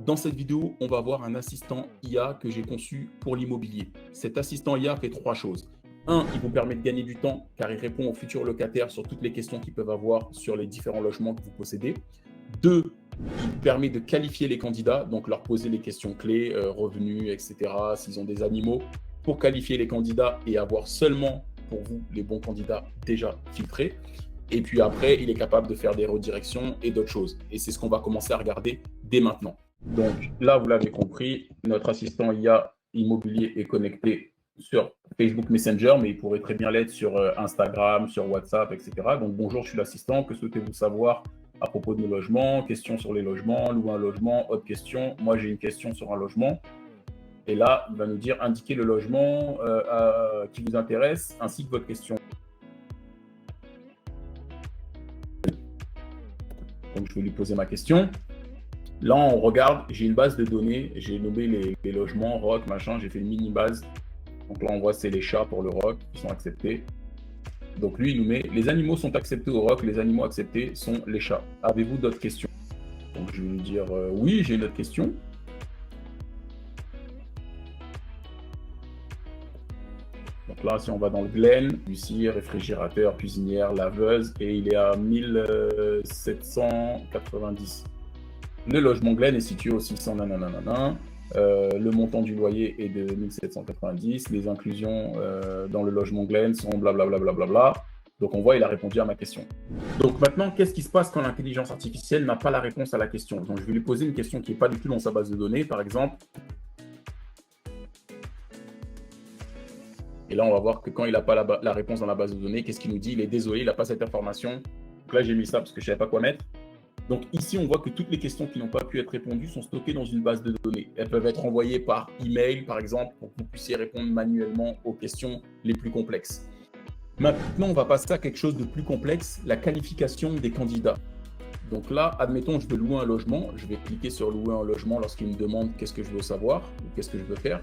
Dans cette vidéo, on va voir un assistant IA que j'ai conçu pour l'immobilier. Cet assistant IA fait trois choses. Un, il vous permet de gagner du temps car il répond aux futurs locataires sur toutes les questions qu'ils peuvent avoir sur les différents logements que vous possédez. Deux, il permet de qualifier les candidats, donc leur poser les questions clés, revenus, etc., s'ils ont des animaux, pour qualifier les candidats et avoir seulement pour vous les bons candidats déjà filtrés. Et puis après, il est capable de faire des redirections et d'autres choses. Et c'est ce qu'on va commencer à regarder dès maintenant. Donc là, vous l'avez compris, notre assistant IA immobilier est connecté sur Facebook Messenger, mais il pourrait très bien l'être sur Instagram, sur WhatsApp, etc. Donc bonjour, je suis l'assistant. Que souhaitez-vous savoir à propos de nos logements? Questions sur les logements, louer un logement, autre question. Moi, j'ai une question sur un logement. Et là, il va nous dire indiquez le logement qui vous intéresse ainsi que votre question. Donc, je vais lui poser ma question. Là, on regarde, j'ai une base de données, j'ai nommé les logements, ROC, machin, j'ai fait une mini-base. Donc là, on voit c'est les chats pour le ROC qui sont acceptés. Donc lui, il nous met les animaux sont acceptés au ROC, les animaux acceptés sont les chats. Avez-vous d'autres questions? Donc je vais lui dire oui, j'ai une autre question. Donc là, si on va dans le Glen, ici, réfrigérateur, cuisinière, laveuse, et il est à 1790. Le logement Glen est situé au 600 nanana. Le montant du loyer est de 1790. Les inclusions dans le logement Glen sont blablabla. Donc on voit, il a répondu à ma question. Donc maintenant, qu'est-ce qui se passe quand l'intelligence artificielle n'a pas la réponse à la question? Donc je vais lui poser une question qui n'est pas du tout dans sa base de données, par exemple. Et là, on va voir que quand il n'a pas la réponse dans la base de données, qu'est-ce qu'il nous dit? Il est désolé, il n'a pas cette information. Donc là, j'ai mis ça parce que je ne savais pas quoi mettre. Donc ici, on voit que toutes les questions qui n'ont pas pu être répondues sont stockées dans une base de données. Elles peuvent être envoyées par email, par exemple, pour que vous puissiez répondre manuellement aux questions les plus complexes. Maintenant, on va passer à quelque chose de plus complexe, la qualification des candidats. Donc là, admettons, je veux louer un logement. Je vais cliquer sur louer un logement lorsqu'il me demande qu'est-ce que je veux savoir ou qu'est-ce que je veux faire.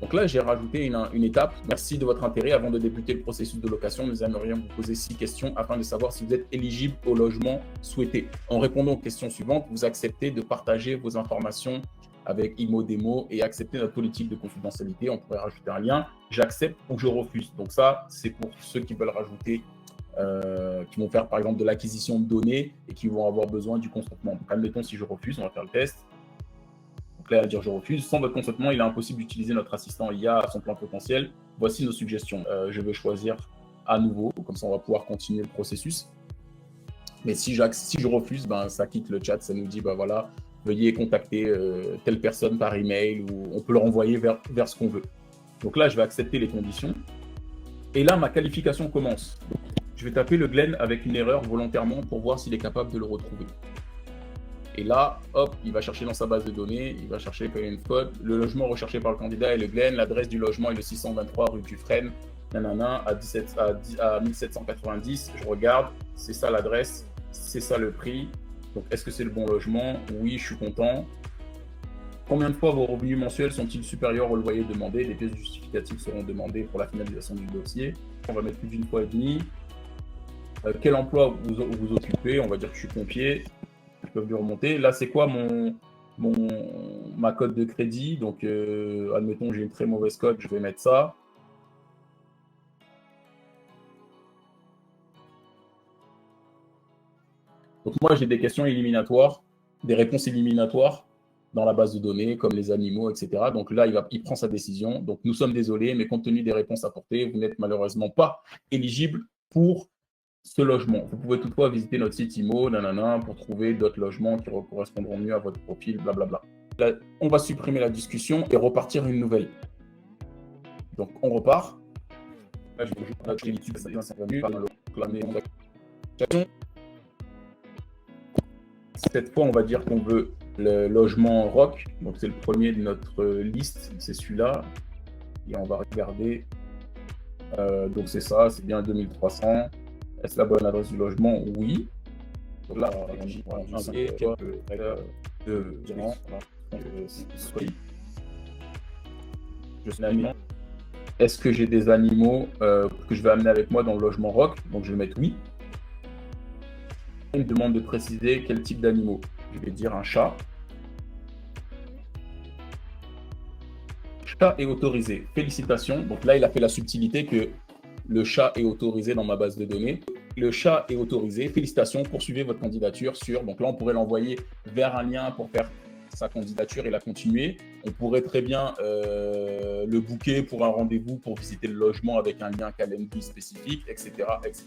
Donc là, j'ai rajouté une étape. Merci de votre intérêt. Avant de débuter le processus de location, nous aimerions vous poser 6 questions afin de savoir si vous êtes éligible au logement souhaité. En répondant aux questions suivantes, vous acceptez de partager vos informations avec ImmoDemo et accepter notre politique de confidentialité. On pourrait rajouter un lien. J'accepte ou je refuse. Donc ça, c'est pour ceux qui veulent rajouter, qui vont faire par exemple de l'acquisition de données et qui vont avoir besoin du consentement. Donc admettons si je refuse, on va faire le test. Donc là, à dire je refuse. Sans votre consentement, il est impossible d'utiliser notre assistant IA à son plein potentiel. Voici nos suggestions. Je vais choisir à nouveau, comme ça on va pouvoir continuer le processus. Mais si je refuse, ben, ça quitte le chat, ça nous dit, ben, voilà, veuillez contacter telle personne par email ou on peut le renvoyer vers ce qu'on veut. Donc là, je vais accepter les conditions. Et là, ma qualification commence. Donc, je vais taper le Glen avec une erreur volontairement pour voir s'il est capable de le retrouver. Et là, hop, il va chercher dans sa base de données, il va chercher quand il y a une faute. Le logement recherché par le candidat est le Glen, l'adresse du logement est le 623 rue Dufresne, nanana, à 1790. Je regarde, c'est ça l'adresse, c'est ça le prix. Donc, est-ce que c'est le bon logement? Oui, je suis content. Combien de fois vos revenus mensuels sont-ils supérieurs au loyer demandé? Les pièces justificatives seront demandées pour la finalisation du dossier. On va mettre plus d'une fois et demie. Quel emploi vous occupez? On va dire que je suis pompier. Ils peuvent lui remonter. Là, c'est quoi ma cote de crédit? Donc, admettons, j'ai une très mauvaise cote, je vais mettre ça. Donc, moi, j'ai des questions éliminatoires, des réponses éliminatoires dans la base de données, comme les animaux, etc. Donc là, il prend sa décision. Donc, nous sommes désolés, mais compte tenu des réponses apportées, vous n'êtes malheureusement pas éligible pour ce logement. Vous pouvez toutefois visiter notre site IMO, nanana, pour trouver d'autres logements qui correspondront mieux à votre profil, blablabla. Là, on va supprimer la discussion et repartir une nouvelle. Donc, on repart. Là, je vais notre YouTube, c'est bien venu. Cette fois, on va dire qu'on veut le logement ROC. Donc, c'est le premier de notre liste. C'est celui-là. Et on va regarder. Donc, c'est ça. C'est bien 2300. Est-ce la bonne adresse du logement? Oui. Donc là, est-ce que j'ai des animaux que je vais amener avec moi dans le logement ROC? Donc je vais mettre oui. Il me demande de préciser quel type d'animaux. Je vais dire un chat. chat est autorisé. Félicitations. Donc là, il a fait la subtilité que le chat est autorisé dans ma base de données. Le chat est autorisé. Félicitations. Poursuivez votre candidature sur. Donc là, on pourrait l'envoyer vers un lien pour faire sa candidature et la continuer. On pourrait très bien le booker pour un rendez-vous pour visiter le logement avec un lien Calendly spécifique, etc., etc.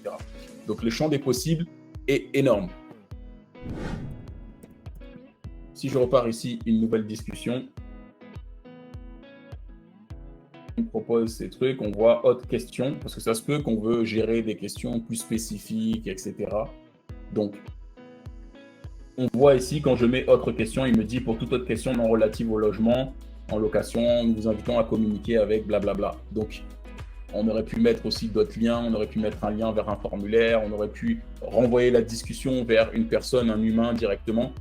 Donc le champ des possibles est énorme. Si je repars ici, une nouvelle discussion. On propose ces trucs, on voit autre question, parce que ça se peut qu'on veut gérer des questions plus spécifiques, etc. Donc, on voit ici, quand je mets autre question, il me dit pour toute autre question non relative au logement, en location, nous vous invitons à communiquer avec blablabla. Donc, on aurait pu mettre aussi d'autres liens, on aurait pu mettre un lien vers un formulaire, on aurait pu renvoyer la discussion vers une personne, un humain directement.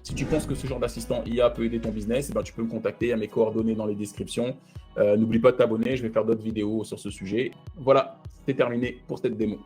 Si tu penses que ce genre d'assistant IA peut aider ton business, eh ben, tu peux me contacter à mes coordonnées dans les descriptions. N'oublie pas de t'abonner, je vais faire d'autres vidéos sur ce sujet. Voilà, c'est terminé pour cette démo.